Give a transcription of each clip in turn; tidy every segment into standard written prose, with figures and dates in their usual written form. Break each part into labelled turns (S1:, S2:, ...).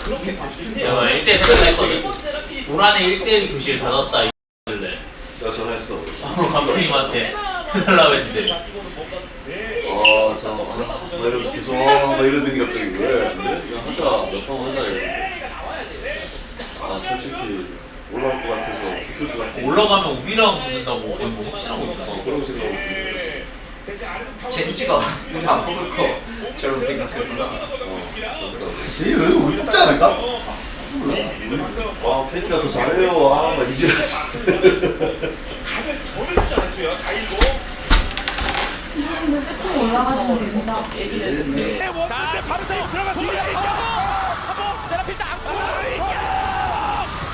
S1: 그렇게 볼수 있네요. 1대1 생각했거든. 올 한해 1대1 교실 닫았다 이길래
S2: 나 전화했어.
S1: 감독님한테 해달라고 했는데
S2: 나 이러면서 죄송하다 막 이러더니 갑자기 왜? 안 돼? 그냥 하자. 몇 번 하자 이러고. 솔직히 올라올 것 같아서 붙을 것 같아.
S1: 올라가면 우리랑 붙는다고 거의 뭐 확실하고 있다.
S2: 그런 생각하고 있는데.
S3: 젠지가 우리 안 뽑을 거처럼 생각했구나.
S2: 제일 그래도 우리 뽑지 않을까? KT가 더 잘해요. 막 이지랄.
S4: 이사님은 세층 올라가시면 됩니다.
S5: 바로 사이 들어갔습니다. 한번 테라피트 안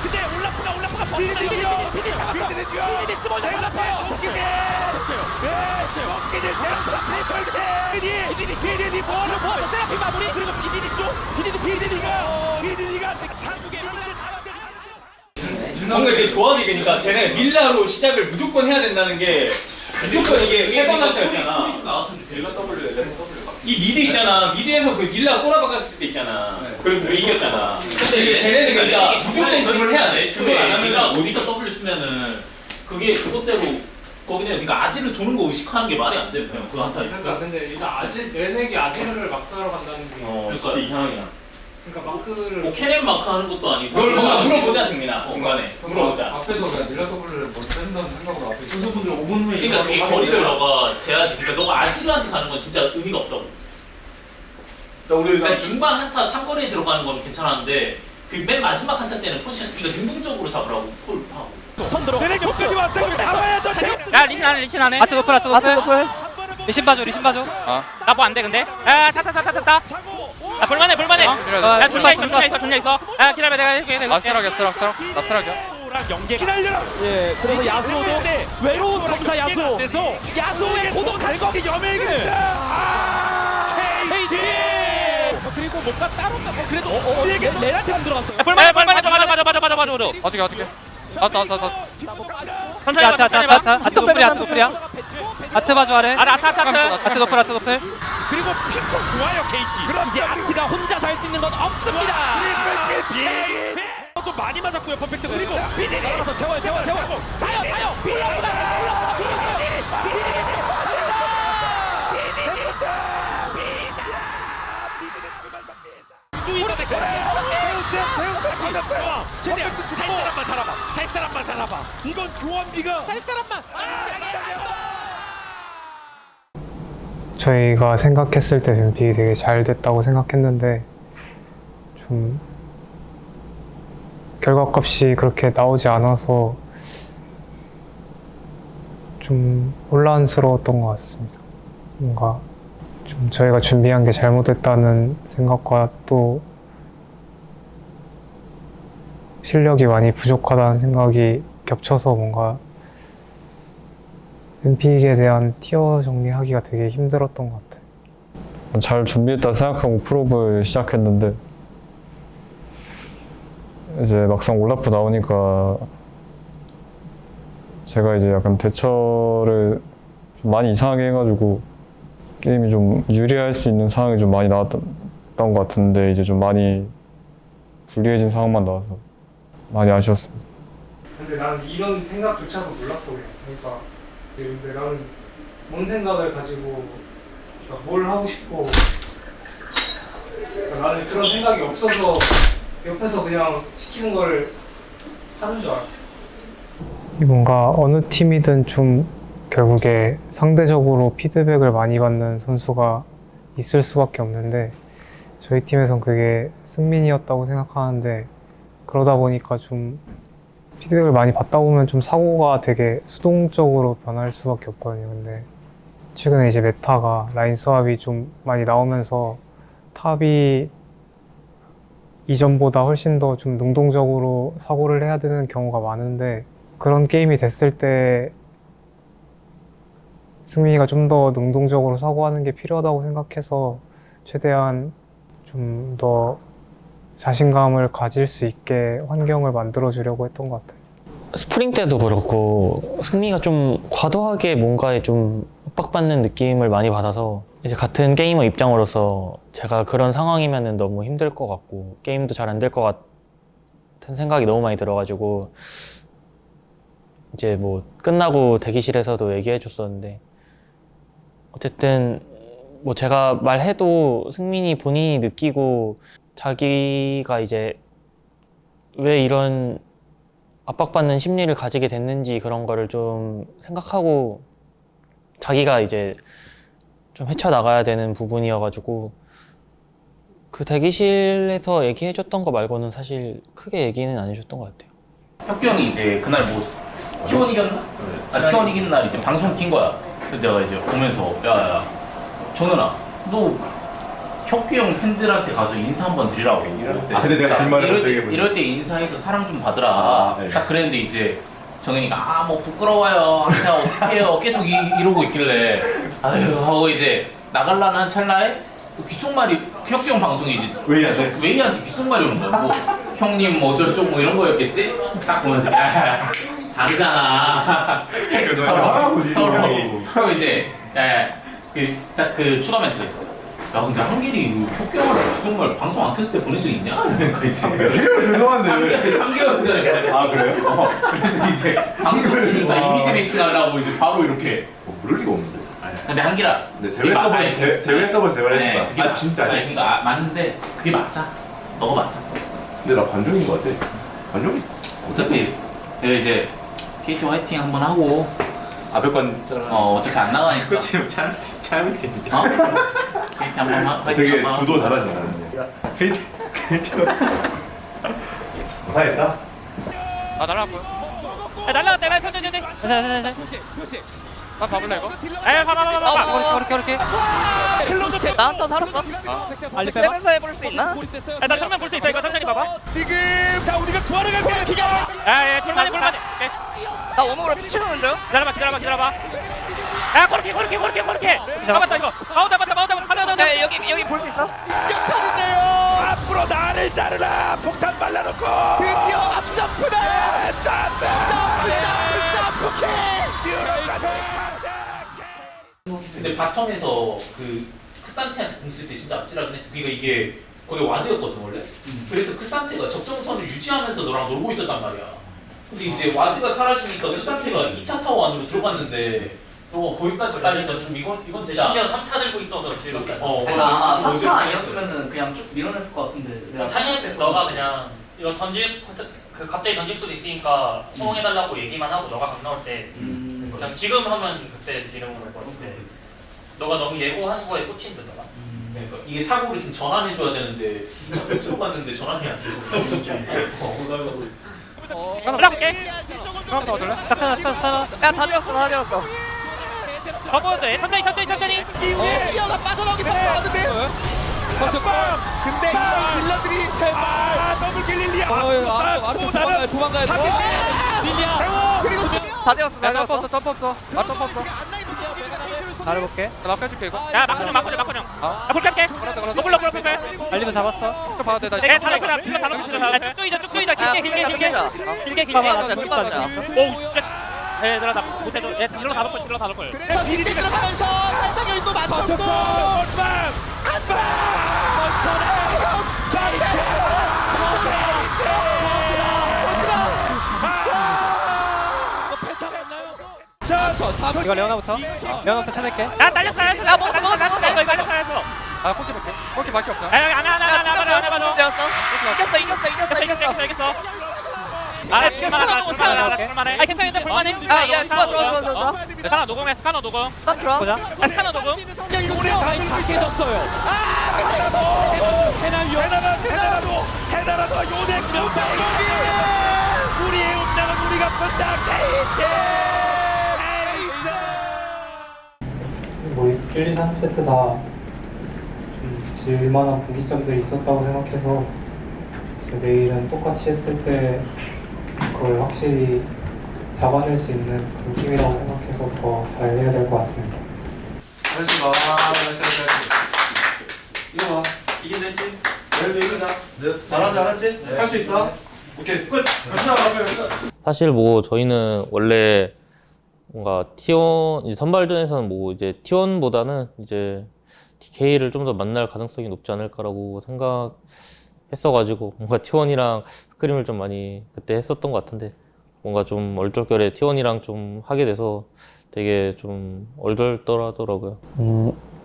S5: 근데 올라프가 버티나 비디 스몰 잘 올라파요. 비디디 볼을 보고 테라피 마무리 그리고 비디디 쪽 비디디가 한국에
S6: 뭔가 이게 조합이 되니까 쟤네 릴라로 시작을 무조건 해야 된다는 게 무조건 이게 세번 한타였잖아.
S1: 나왔으면 좋겠다.
S6: 이 미드 있잖아. 미드에서 그 릴라 꼬라박았을 때 있잖아. 그래서 우리 이겼잖아. 근데 이게 걔네들 그러니까 무조건 그걸 해야 돼. 그걸 안
S1: 내가
S6: 하면
S1: 어디서 W 쓰면은 그게 그것대로 거기는 그러니까 아지를 도는 거 의식하는 게 말이 안 돼. 그냥 그 한타 있으니까.
S7: 그러니까 근데 일단 내내기 아지르를 마크하러 간다는 게
S6: 진짜 이상하긴
S7: 그러니까 마크를
S1: 뭐 캐넨 마크 하는 것도 아니고.
S6: 널 뭔가 물어보자 승민아. 중간에 물어보자.
S7: 앞에서 그냥 릴라 더블을 먼저 한다는 생각으로 앞에
S2: 선수분들 5분 후에
S1: 그러니까 그게 거리를 너가 재야지. 그러니까 너가 아지르한테 가는 건 진짜 의미가 없다고. 그러니까 중반 한타 삼거리에 들어가는 건 괜찮았는데 그 맨 마지막 한타 때는 포지션 그러니까 능동적으로 잡으라고 콜하고.
S5: 손들어 내려겹까지 왔어요. 나와야죠.
S8: 야 리신 안해 아트 노플 리신 봐줘 나 뭐 안돼 근데 야 타타타타타 야 볼만해 야 존나 있어 야 기다려 내가 해줄게 내가
S5: 연계 기다려라. 예, 그래서 야수도 외로운 검사 야수의 고독 갈거기 여맹이. KT. 그리고 뭔가 따로 그래도 우리에게 레나트 안 들어갔어요.
S8: 야 볼만해 맞아 어떻게 천천히 아트 노플이야 아트 봐줘 아래 아트 노플
S5: 그리고 핑크 좋아요 KT. 그럼 이제 아트가 혼자서 할 수 있는 건 없습니다. 좀 많이 맞았고요 퍼펙트. 그리고 비디디 가서 재워요. 자요 살 사람만 살아봐. 이건 교환비가 살 사람만.
S9: 저희가 생각했을 때 뱀픽이 되게 잘 됐다고 생각했는데 좀 결과값이 그렇게 나오지 않아서 좀 혼란스러웠던 것 같습니다. 뭔가 좀 저희가 준비한 게 잘못됐다는 생각과 또 실력이 많이 부족하다는 생각이 겹쳐서 뭔가 뱀픽에 대한 티어 정리하기가 되게 힘들었던 것 같아요.
S10: 잘 준비했다 생각하고 프로브를 시작했는데 이제 막상 올라프 나오니까 제가 이제 약간 대처를 좀 많이 이상하게 해가지고 게임이 좀 유리할 수 있는 상황이 좀 많이 나왔던 것 같은데 이제 좀 많이 불리해진 상황만 나와서 많이 아쉬웠습니다.
S7: 근데 나는 이런 생각조차도 몰랐어 그냥. 그러니까 근데 나는 뭔 생각을 가지고 그러니까 뭘 하고 싶고 그러니까 나는 그런 생각이 없어서 옆에서 그냥 시키는 걸 하는 줄 알았어.
S9: 뭔가 어느 팀이든 좀 결국에 상대적으로 피드백을 많이 받는 선수가 있을 수밖에 없는데 저희 팀에선 그게 승민이었다고 생각하는데 그러다 보니까 좀 피드백을 많이 받다 보면 좀 사고가 되게 수동적으로 변할 수밖에 없거든요. 근데 최근에 이제 메타가 라인 스왑이 좀 많이 나오면서 탑이 이전보다 훨씬 더 좀 능동적으로 사고를 해야 되는 경우가 많은데 그런 게임이 됐을 때 승민이가 좀 더 능동적으로 사고하는 게 필요하다고 생각해서 최대한 좀 더 자신감을 가질 수 있게 환경을 만들어 주려고 했던 것 같아요.
S11: 스프링 때도 그렇고 승민이가 좀 과도하게 뭔가에 좀 협박받는 느낌을 많이 받아서 이제 같은 게이머 입장으로서 제가 그런 상황이면은 너무 힘들 것 같고 게임도 잘 안 될 것 같은 생각이 너무 많이 들어가지고 이제 뭐 끝나고 대기실에서도 얘기해 줬었는데 어쨌든 뭐 제가 말해도 승민이 본인이 느끼고 자기가 이제 왜 이런 압박받는 심리를 가지게 됐는지 그런 거를 좀 생각하고 자기가 이제 좀 헤쳐나가야 되는 부분이어가지고 그 대기실에서 얘기해줬던 거 말고는 사실 크게 얘기는 안 해줬던 것 같아요.
S1: 혁규 형이 이제 그날 뭐 T1 이겼나? T1 이긴 날 이제 방송 킨 거야. 근데 내가 이제 보면서 야야 정현아 너 혁규 형 팬들한테 가서 인사 한번 드리라고.
S2: 근데 내가 그 말을
S1: 이럴 때 인사해서 사랑 좀 받으라. 딱 그랬는데 이제 정현이가 뭐 부끄러워요. 제가 어떡해요. 계속 이러고 있길래 아유 하고 이제 나갈라는 한 찰나에 귓속말이 혁규 형 방송에 이제 웨이한테 귓속말이 오는 거야. 뭐 형님 뭐 어쩌고저쩌고 뭐 이런 거였겠지? 딱 보면서 야 다르잖아. 그래서 서로 이제 딱 그 추가 멘트가 있었어. 야 근데 한길이 혁규 형한테 귓속말 방송 안 켰을 때 보낸 적 있냐? 그랬지.
S2: 죄송한데
S1: 3개월 전에 그래.
S2: 아 그래요?
S1: 그래서 이제 방송 키니까 이미지 메이킹 하려고 이제 바로 이렇게
S2: 그럴 리가 없는데.
S1: 근데 한길아
S2: 대회 서버 제발
S1: 네,
S2: 해봐.
S1: 그게 진짜 아니 그러니까 맞는데 그게 맞아. 너가 맞아.
S2: 근데 나 관종인 것 같아. 관종이?
S1: 어차피 내가 이제 KT 화이팅 한번 하고
S2: 앞에 건 있잖아.
S1: 어차피 안 나가니까
S6: 그치 잘못했는데.
S1: 어? KT 한번 화이팅
S2: 되게
S1: 한번
S2: 주도 잘하잖아. 못하겠다.
S8: 아 날라갔고요. 날라갔다 날라 천천히. 아 봐볼래 이거? 에 봐봐. 그렇게.
S4: 나 한 턴 살았어.
S8: 빨리 빼봐.
S4: 빼면서 해볼 수 있나?
S8: 나 정면 볼 수 있어. 이거 천천히 봐봐.
S5: 지금 자 우리가 구하러 갈 거야. 기가.
S8: 예, 불만이. 오케이.
S4: 나 원목으로 피치는 중.
S8: 기다려봐. 야, 그렇게. 잡았다 이거. 마우 잡았다. 하나.
S4: 야, 여기 볼 수 있어?
S5: 역할인데요. 앞으로 나를 따르라. 폭탄 발라놓고 드디어 앞점프다. 점프.
S1: 근데 바텀에서 그 크산테한테 궁 쓸 때 진짜 아찔하긴 했어. 그러니까 이게 거기 와드였거든 원래. 그래서 크산테가 적정선을 유지하면서 너랑 놀고 있었단 말이야. 근데 이제 와드가 사라지니까 크산테가 2차 타워 안으로 들어갔는데 거기까지 가니까 좀 이건 진짜
S3: 심지어 3타 들고 있어서 제일 낫다.
S1: 그러니까
S3: 3타 아니었으면은 그냥 쭉 밀어냈을 것 같은데 내가
S8: 찬이할 때 너가 그냥 이거 갑자기 던질 수도 있으니까 호응해달라고 얘기만 하고 너가 강 나올 때 그냥 지금 하면 그때 지르는 걸 거는데 너가 너무 예고한 거에 꽂힌 듯 너가.
S1: 그러니까 이게 사고를 좀 전환해줘야 되는데 2차 타워 들어갔는데 전환이 안 되고
S8: 올라갈게.
S4: 야, 다 되었어.
S8: 접어도 천천히.
S5: 뛰어가 빠져나오기 바빴는데. 근데 빌런들이 더블 킬릴리야. 도망가야 돼. 그리고
S4: 다 되었어.
S8: 점프 없어. 잘해볼게. 나 막혀줄게 이거. 야 막고 형. 야 볼게. 노블. 알리면 잡았어. 또 봐도 돼. 나 다 넣고 쭉 뛰자. 길게. 오 쉣. 얘들아 나 못해도 얘 딜러 다 넣을 걸.
S5: 그래서 미리 들어가면서 살짝 여기 또 맞췄고.
S8: 이거 레오나부터 찾을게. 나 날렸어. 야 먹었어. 이거 날렸어. 아 꼴찌 볼게. 꼴찌 밖에 없어. 야 여기 안 해봐. 이겼어. 아 볼만해. 아 괜찮은데 볼만해.
S4: 야, 좋아.
S8: 스카너 노공해. 스카너 노공.
S4: 딱 좋아.
S8: 보자. 스카너 노공.
S5: 해졌어요. 해나라도 요넥 우리의 운명은 우리가 본다.
S7: 뭐 1, 2, 3세트 다 좀 질만한 분기점들이 있었다고 생각해서 내일은 똑같이 했을 때 그걸 확실히 잡아낼 수 있는 그런 팀이라고 생각해서 더 잘 해야 될 것 같습니다.
S2: 잘했어. 이거 봐. 이긴댔지? 내일 이기자. 잘하지 않았지? 할 수 있다. 오케이 끝. 다시 나가면
S11: 사실 뭐 저희는 원래 뭔가 T1 이제 선발전에서는 뭐 이제 T1보다는 이제 DK를 좀 더 만날 가능성이 높지 않을까라고 생각했어가지고 뭔가 T1이랑 스크림을 좀 많이 그때 했었던 것 같은데 뭔가 좀 얼떨결에 T1이랑 좀 하게 돼서 되게 좀 얼떨떨하더라고요.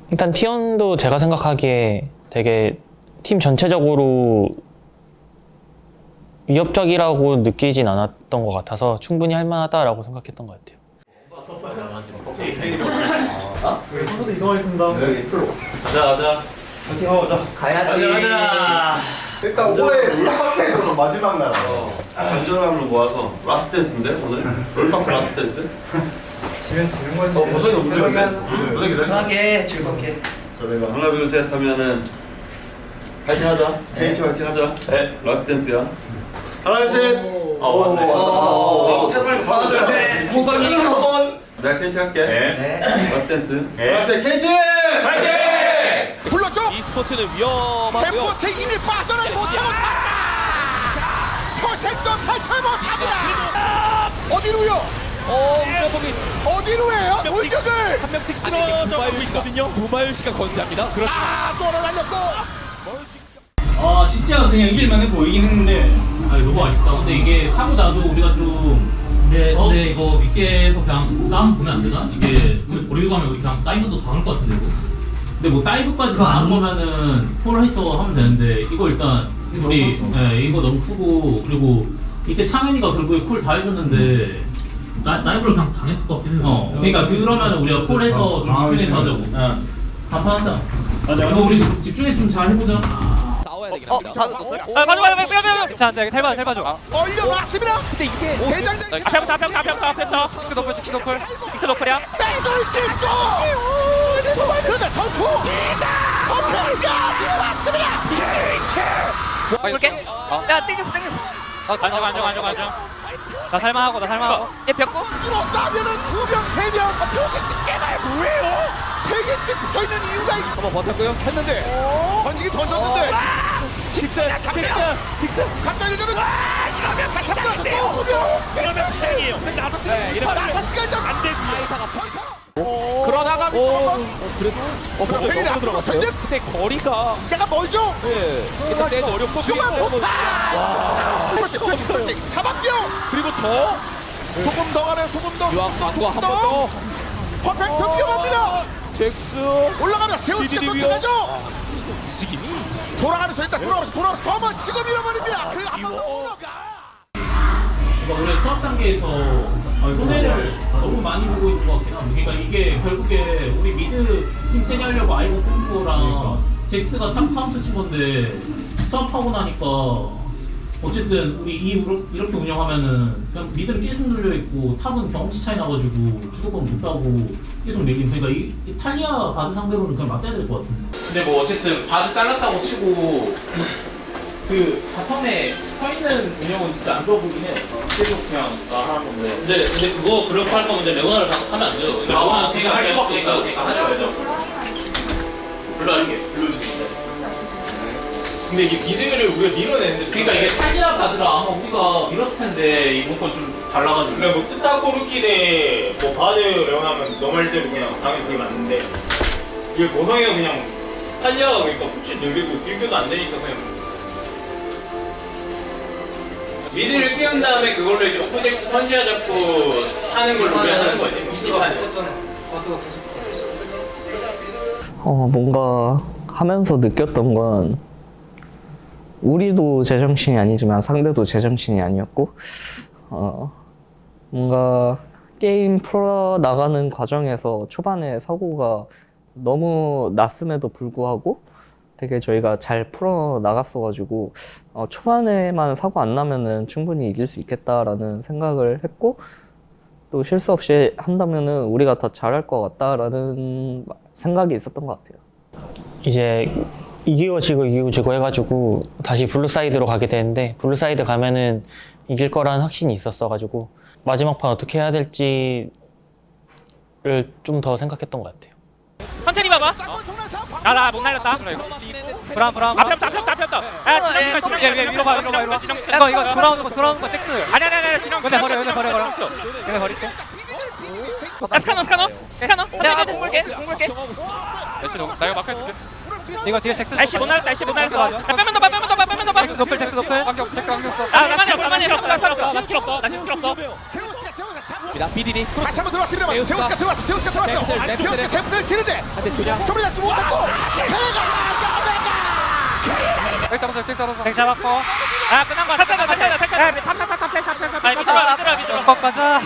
S11: 일단 T1도 제가 생각하기에 되게 팀 전체적으로 위협적이라고 느끼진 않았던 것 같아서 충분히 할만하다라고 생각했던 것 같아요.
S7: 선수들 이동하겠습니다.
S2: 가자.
S3: 가야지.
S2: 일단 올해 롤파크에서 마지막 날. 안전함을 모아서 라스트 댄스인데 오늘? 롤파크 라스트 댄스?
S7: 지면 지는 거지.
S2: 보석이 움직였네. 보석이 그래?
S3: 편하게 즐겁게.
S2: 자 내가 하나 둘 셋 하면은 파이팅 하자. KT 파이팅 하자. 네. 라스트 댄스야. 하나 둘 셋. 맞네. 세 발.
S3: 하나 둘 셋. 보석이 한번.
S2: 내가 KT 할게.
S3: 네.
S2: 라스트 댄스. 하나 둘 셋. KT 파이팅!
S5: 불렀죠? e스포츠는 위험하고요. 템포트 이미 빠져나지 못하고 표색점 탈출 못합니다. 어디로요? 어디로예요? 돌격을 한 명씩 쓰러져 있거든요. 구마유씨가 건재합니다. 또하나 날렸고.
S6: 진짜 그냥 이길만해 보이긴 했는데
S1: 너무 아쉽다. 근데 이게 사고 나도 우리가 좀 근데 이거 밑에서 그냥 싸움 보면 안 되나? 이게 버리고 가면 우리 그냥 다이브도 당할 것 같은데 이거. 근데 뭐 다이브까지 안 거면은 폴해서 하면 되는데 이거 일단 우리 이거 너무 크고 그리고 이때 창현이가 결국에 콜 다 해줬는데 다이브를 그냥 당했을 것 같긴 해요. 그러니까 그러면은 우리가 콜해서 좀 집중해서 하자고. 간판하자. 이거 우리 집중해 좀 잘 해보자.
S5: 싸워야 되긴 합니다.
S8: 봐줘. 괜찮은데 텔 봐줘.
S5: 올려놨습니다. 근데 이게 대장장
S8: 앞에부터. 빅스 노플이야.
S5: 그런데 전투 컴퓨터가 왔습니다.
S8: 볼게. 야 땡겼어. 안정. 나 살만하고. 얘 벽고.
S5: 들었다면은 2명, 3명 표시씩 깨봐야 뭐예요? 3개씩 붙어있는 이유가 한번 버텼고요. 했는데 던지기 던졌는데 직스 갑자기 저는 이러면 다시 한번 또 2명 이러면 팽이에요. 나타스가 이제 안됩니다. 그러다가 그래도 팽이 앞으로 전진. 근데 거리가 약간 멀죠? 근데 어렵고 중간 폭탄 잡았죠? 그리고 조금 더 가네요. 조금 더 퍼펙트 위험합니다. 잭스 올라가면 제우스가 쫓아가죠. 움직임이 돌아가면서 일단 돌아가면서 한번 치고 밀어버립니다. 그리고 한번 올라가.
S1: 원래 수업 단계에서 손해를 너무 많이 보고 있는 것 같긴 합니다. 그러니까 이게 결국에 우리 미드 힘 세게 하려고 아이고 콤보랑 잭스가 탑 카운트 친 건데 수업하고 나니까 어쨌든 우리 이렇게 운영하면은 그냥 미드는 계속 눌려 있고 탑은 경험치 차이 나가지고 주도권 못 따고 계속 밀림. 그러니까 이 탈리아 바드 상대로는 그냥 맞대야 될 것 같은데. 근데 뭐 어쨌든 바드 잘랐다고 치고 그 바텀에 서 있는 운영은 진짜 안 좋아 보이긴 해. 계속 그냥 하는 건데.
S6: 근데 그거 그렇게 할 거면 이제 레오나를 하면 안 돼요.
S1: 걔가 할 수밖에 없다. 걔가 하지 말자. 불러할게.
S6: 근데 이게 미드를 우리가 밀어냈는데
S1: 그러니까 이게 탈리아 바드라 아마 우리가 밀었을 텐데 이번 건 좀 달라가지고.
S6: 그러니까 뭐 트타 코르키네 뭐 바드 레오나면 너말 대로 그냥 당연히 그게 맞는데 이게 고성이가 그냥 탈리아가 그러니까 푸치 늘리고 딜교도 안 되니까 그냥 미드를 깨운 다음에 그걸로 이제 오브젝트 선시아 잡고 하는 걸로 하는 거지. 미드가 하는.
S12: 뭔가 하면서 느꼈던 건 우리도 제정신이 아니지만 상대도 제정신이 아니었고 뭔가 게임 풀어 나가는 과정에서 초반에 사고가 너무 났음에도 불구하고 되게 저희가 잘 풀어 나갔어가지고 초반에만 사고 안 나면은 충분히 이길 수 있겠다라는 생각을 했고 또 실수 없이 한다면은 우리가 더 잘할 것 같다라는 생각이 있었던 것 같아요.
S11: 이제 이기고 지고 해가지고 다시 블루 사이드로 가게 되는데 블루 사이드 가면은 이길 거라는 확신이 있었어가지고 마지막 판 어떻게 해야 될지를 좀 더 생각했던 것 같아요.
S8: 천천히 봐봐. 나 못 날렸다. 브라운 앞에부터. 야 진영 위로 가. 이거 돌아오는 거 잭스. 아니 진영. 근데 버려. 얘네 버릴게. 스카노
S4: 내가 공볼게 공볼게
S8: 나 이거 막혀줄게
S7: 이거 뒤에 잭스.
S8: 날씨 못 날렸다 빼면 더
S7: 노플 잭스 노플. 안경 잭스 안경 써.
S8: 불만해 나 필요 없어
S5: 자, BDD 다시 한번 들어왔습니다. 제우스가 들어왔어요. 제우스가 템플을 치는데 점을 잡지 못하고
S7: 잭 잡았고.
S8: 아 끝난 거야 탑
S7: 컷 가자.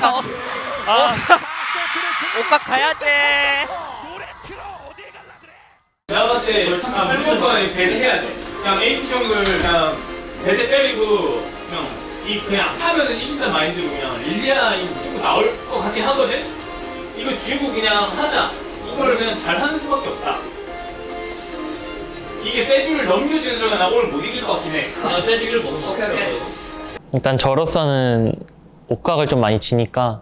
S4: 오빠 가야지
S6: 내가 봤을 때 무조건 배제해야 돼. 그냥 AP 정글 그냥 배제 때리고 그냥 하면은 이긴다는 마인드로 그냥 릴리아 무조건 나올 것 같긴 하거든? 이거 쥐고 그냥 하자. 이거를 그냥 잘 하는 수밖에 없다. 이게 세주를 넘겨주는 순간 나 오늘 못 이길 것 같긴 해. 세주를 못 먹겠어.
S11: 일단 저로서는 옥각을 좀 많이 지니까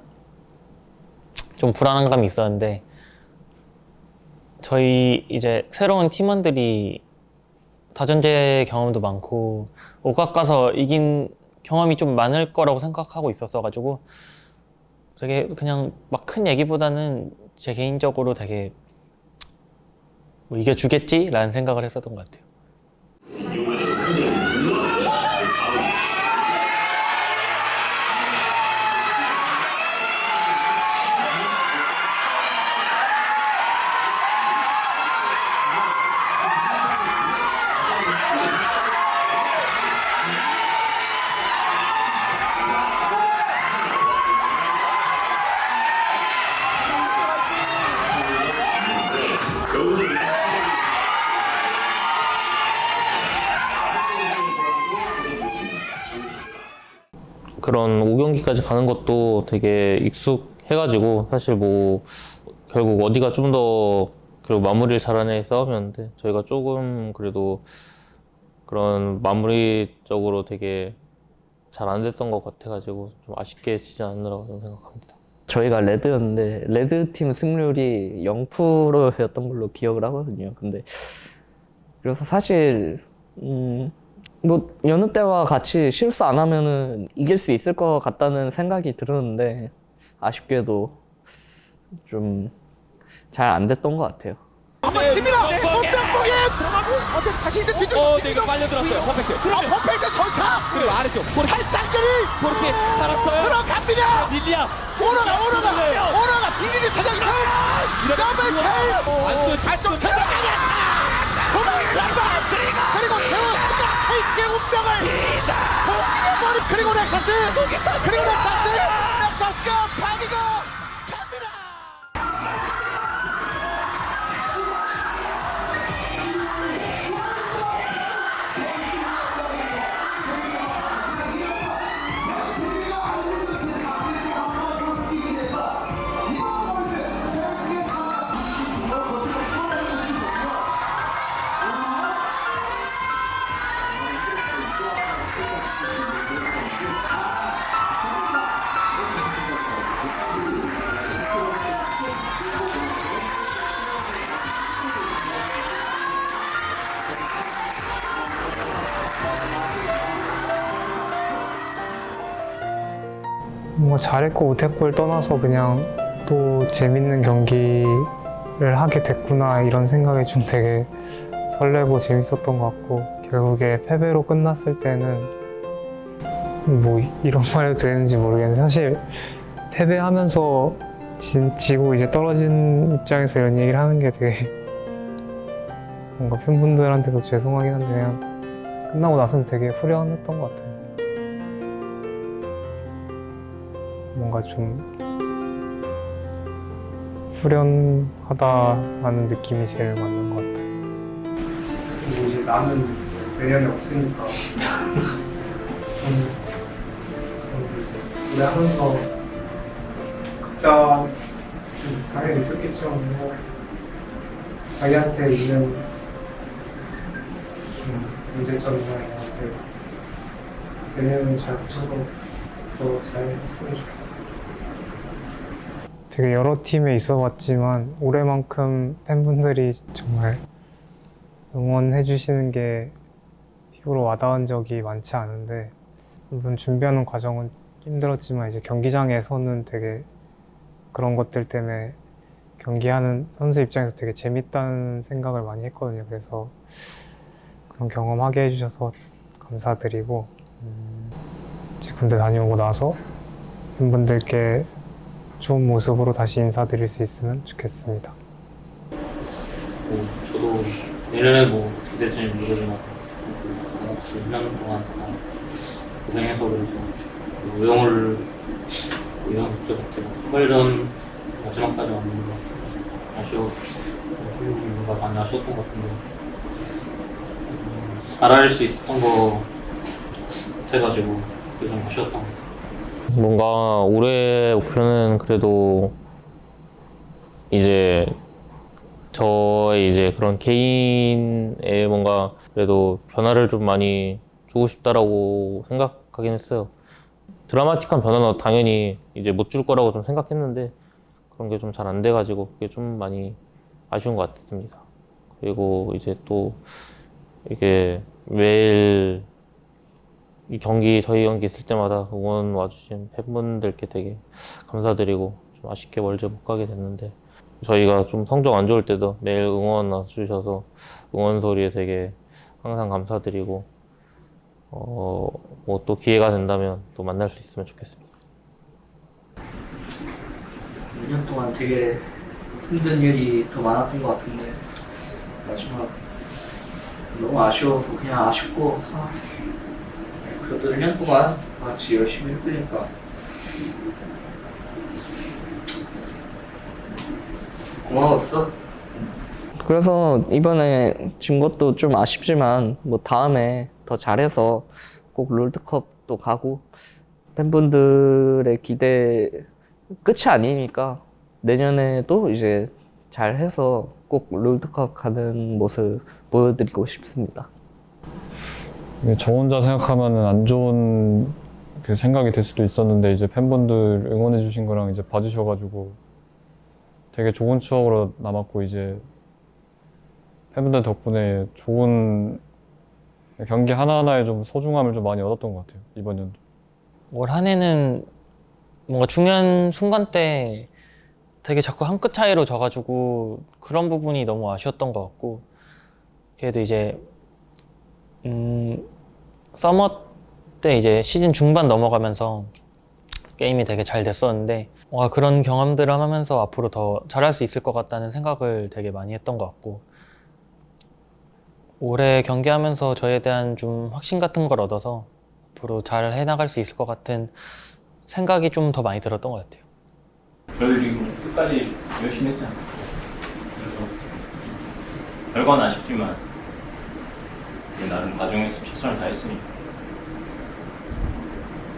S11: 좀 불안한 감이 있었는데 저희 이제 새로운 팀원들이 다전제 경험도 많고 옥각 가서 이긴 경험이 좀 많을 거라고 생각하고 있었어가지고 되게 그냥 막 큰 얘기보다는 제 개인적으로 되게 뭐 이겨주겠지? 라는 생각을 했었던 것 같아요.
S13: 그런 5경기까지 가는 것도 되게 익숙해가지고 사실 뭐 결국 어디가 좀 더 그리고 마무리를 잘하는 싸움이었는데 저희가 조금 그래도 그런 마무리적으로 되게 잘 안 됐던 것 같아가지고 좀 아쉽게 지지 않느라고 생각합니다.
S12: 저희가 레드였는데 레드팀 승률이 0%였던 걸로 기억을 하거든요. 근데 그래서 사실 뭐 여느 때와 같이 실수 안 하면은 이길 수 있을 것 같다는 생각이 들었는데 아쉽게도 좀 잘 안 됐던 것 같아요.
S5: 팀이다. 몸병공에 들어가고 다시 이제 뒤쪽.
S3: 이거 빨려들었어요. 퍼펙트.
S5: 퍼펙트 전차.
S3: 그리고 아래쪽.
S5: 탈상결이
S3: 그렇게 살았어요.
S5: 들어갑니다.
S3: 릴리아.
S5: 오너가 비디디 차장이 더블 킬. 발동 들어가냐. 그리고 제우스가 헤이트의 운명을 포기해버린 그리고 넥서스가 파기고 갑니다.
S9: 뭐 잘했고 못했고를 떠나서 그냥 또 재밌는 경기를 하게 됐구나 이런 생각이 좀 되게 설레고 재밌었던 것 같고 결국에 패배로 끝났을 때는 뭐 이런 말 해도 되는지 모르겠는데 사실 패배하면서 지고 이제 떨어진 입장에서 이런 얘기를 하는 게 되게 뭔가 팬분들한테도 죄송하긴 한데 그냥 끝나고 나서는 되게 후련했던 것 같아요. 뭔가 좀 후련하다라는 느낌이 제일 맞는 것 같아요. 그리고 이제 나는 내년에 없으니까 이제 하면서 각자 좀 당연히 느꼈겠지만 뭐 자기한테 있는 문제점이나 이런 것들 내년에 잘 붙여서 더 잘 했으면 좋겠다. 되게 여러 팀에 있어봤지만 올해만큼 팬분들이 정말 응원해 주시는 게 피부로 와닿은 적이 많지 않은데 물론 준비하는 과정은 힘들었지만 이제 경기장에서는 되게 그런 것들 때문에 경기하는 선수 입장에서 되게 재밌다는 생각을 많이 했거든요. 그래서 그런 경험하게 해주셔서 감사드리고 이제 군대 다녀오고 나서 팬분들께 좋은 모습으로 다시 인사드릴 수 있으면 좋겠습니다.
S11: 저도 내년에 뭐 어떻게 될지는 모르지만 1년 동안 고생해서 그래도 우영을 목적했지 선발전 마지막까지 왔는 거 뭔가 많이 아쉬웠던 것 같은데 잘할 수 있었던 거 같아가지고 그게 좀 아쉬웠던 것 같아요.
S13: 뭔가 올해 목표는 그래도 이제 저의 이제 그런 개인의 뭔가 그래도 변화를 좀 많이 주고 싶다라고 생각하긴 했어요. 드라마틱한 변화는 당연히 이제 못 줄 거라고 좀 생각했는데 그런 게 좀 잘 안 돼가지고 그게 좀 많이 아쉬운 것 같습니다. 그리고 이제 또 이게 매일 저희 경기 있을 때마다 응원 와주신 팬분들께 되게 감사드리고 좀 아쉽게 멀리 못 가게 됐는데 저희가 좀 성적 안 좋을 때도 매일 응원 와주셔서 응원 소리에 되게 항상 감사드리고 뭐 또 기회가 된다면 또 만날 수 있으면 좋겠습니다.
S12: 2년 동안 되게 힘든 일이 더 많았던 것 같은데 마지막 너무 아쉬워서 그냥 아쉽고 그래도 1년 동안 다 같이 열심히 했으니까 고마웠어. 그래서 이번에 진 것도 좀 아쉽지만 뭐 다음에 더 잘해서 꼭 롤드컵도 가고 팬분들의 기대 끝이 아니니까 내년에도 이제 잘해서 꼭 롤드컵 가는 모습 보여드리고 싶습니다.
S10: 저 혼자 생각하면은 안 좋은 그 생각이 될 수도 있었는데 이제 팬분들 응원해 주신 거랑 이제 봐주셔가지고 되게 좋은 추억으로 남았고 이제 팬분들 덕분에 좋은 경기 하나하나에 좀 소중함을 좀 많이 얻었던 것 같아요, 이번 연도.
S11: 올 한 해는 뭔가 중요한 순간 때 되게 자꾸 한 끗 차이로 져가지고 그런 부분이 너무 아쉬웠던 것 같고 그래도 이제 서머 때 이제 시즌 중반 넘어가면서 게임이 되게 잘 됐었는데 뭔가 그런 경험들을 하면서 앞으로 더 잘할 수 있을 것 같다는 생각을 되게 많이 했던 것 같고 올해 경기하면서 저에 대한 좀 확신 같은 걸 얻어서 앞으로 잘 해나갈 수 있을 것 같은 생각이 좀 더 많이 들었던 것 같아요.
S6: 저희들이 끝까지 열심히 했잖아. 그래서 결과는 아쉽지만 나름 과정에서 최선을 다했으니까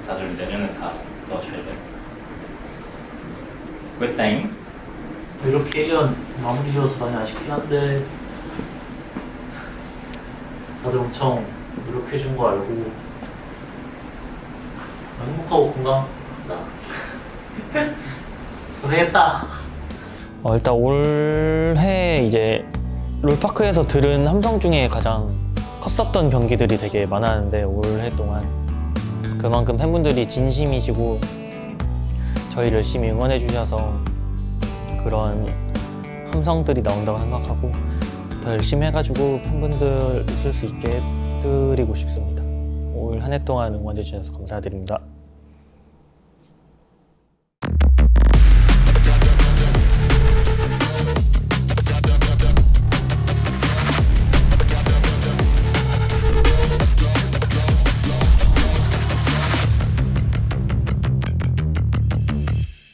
S6: 다들 내년은 다 더 잘 돼. 수고했다잉.
S1: 이렇게 1년 마무리 지어서 많이 아쉽긴 한데 다들 엄청 노력해준 거 알고 행복하고 건강하자. 고생했다.
S11: 일단 올해 이제 롤파크에서 들은 함성 중에 가장 컸었던 경기들이 되게 많았는데 올해 동안 그만큼 팬분들이 진심이시고 저희를 열심히 응원해 주셔서 그런 함성들이 나온다고 생각하고 더 열심히 해가지고 팬분들 웃을 수 있게 해드리고 싶습니다. 올 한 해 동안 응원해 주셔서 감사드립니다.